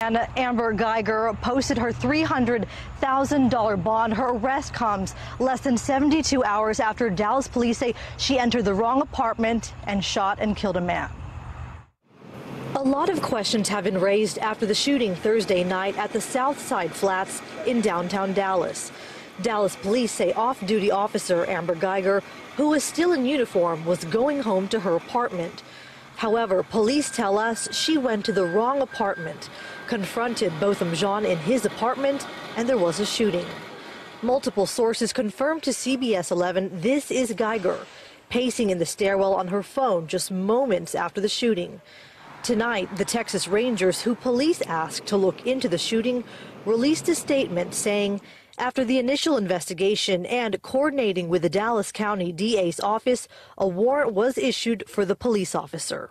And Amber Guyger posted her $300,000 bond. Her arrest comes less than 72 hours after Dallas police say she entered the wrong apartment and shot and killed a man. A lot of questions have been raised after the shooting Thursday night at the South Side Flats in downtown Dallas. Dallas police say off-duty officer Amber Guyger, who was still in uniform, was going home to her apartment. However, police tell us she went to the wrong apartment, confronted Botham Jean in his apartment, and there was a shooting. Multiple sources confirmed to CBS 11 this is Guyger, pacing in the stairwell on her phone just moments after the shooting. Tonight, the Texas Rangers, who police asked to look into the shooting, released a statement saying, after the initial investigation and coordinating with the Dallas County DA's office, a warrant was issued for the police officer.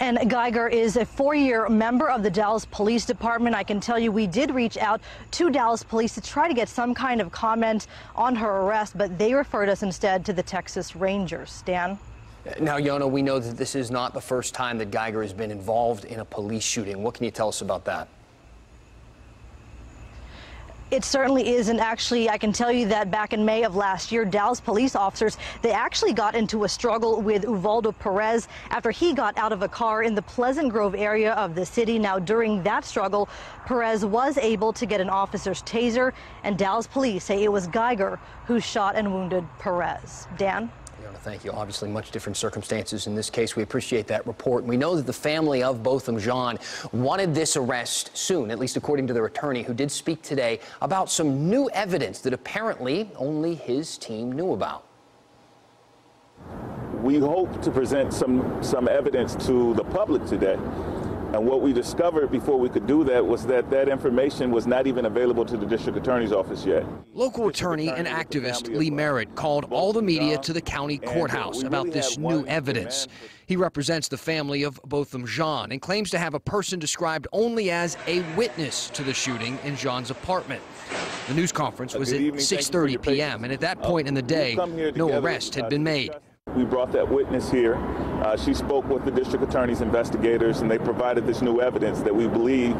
And Guyger is a 4-year member of the Dallas Police Department. I can tell you we did reach out to Dallas Police to try to get some kind of comment on her arrest, but they referred us instead to the Texas Rangers. Dan? Now, Yona, we know that this is not the first time that Guyger has been involved in a police shooting. What can you tell us about that? It certainly is, and actually I can tell you that back in May of last year, Dallas police officers, they actually got into a struggle with Uvaldo Perez after he got out of a car in the Pleasant Grove area of the city. Now, during that struggle, Perez was able to get an officer's taser, and Dallas police say it was Guyger who shot and wounded Perez. Dan? Thank you. Obviously, much different circumstances in this case. We appreciate that report. We know that the family of Botham Jean wanted this arrest soon, at least according to their attorney, who did speak today about some new evidence that apparently only his team knew about. We hope to present some evidence to the public today. And what we discovered before we could do that was that that information was not even available to the district attorney's office yet. Local attorney and activist Lee Merritt called all the media to the county courthouse about this new evidence. He represents the family of Botham Jean and claims to have a person described only as a witness to the shooting in Jean's apartment. The news conference was at 6:30 p.m. and at that point in the day, no arrest had been made. We brought that witness here. She spoke with the district attorney's investigators, and they provided this new evidence that we believe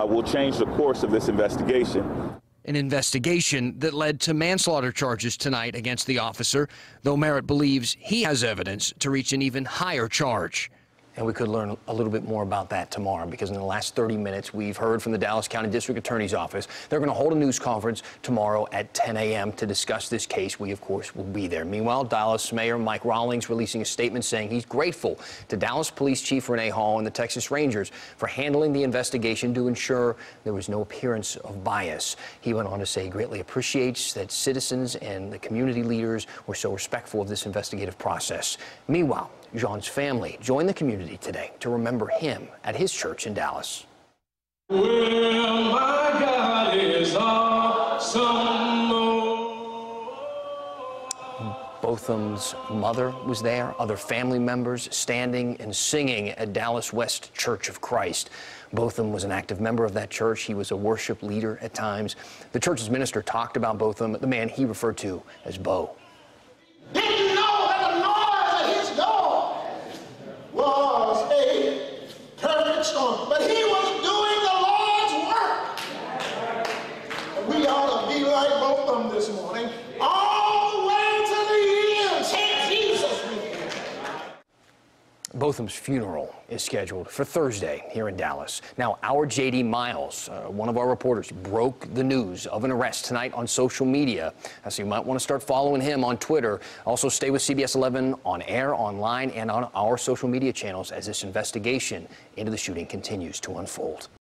will change the course of this investigation. An investigation that led to manslaughter charges tonight against the officer, though Merritt believes he has evidence to reach an even higher charge. And we could learn a little bit more about that tomorrow, because in the last 30 minutes, we've heard from the Dallas County District Attorney's Office. They're going to hold a news conference tomorrow at 10 a.m. to discuss this case. We, of course, will be there. Meanwhile, Dallas Mayor Mike Rawlings releasing a statement saying he's grateful to Dallas Police Chief Renee Hall and the Texas Rangers for handling the investigation to ensure there was no appearance of bias. He went on to say he greatly appreciates that citizens and the community leaders were so respectful of this investigative process. Meanwhile, Jean's family joined the community today to remember him at his church in Dallas. Well, my God is awesome. Botham's mother was there, other family members standing and singing at Dallas West Church of Christ. Botham was an active member of that church. He was a worship leader at times. The church's minister talked about Botham, the man he referred to as Bo. But he was doing the Lord's work. We ought to be like Botham this morning, all the way to the end. Take Jesus with you. Botham's funeral is scheduled for Thursday here in Dallas. Now, our J.D. Miles, one of our reporters, broke the news of an arrest tonight on social media. So you might want to start following him on Twitter. Also, stay with CBS 11 on air, online, and on our social media channels as this investigation into the shooting continues to unfold.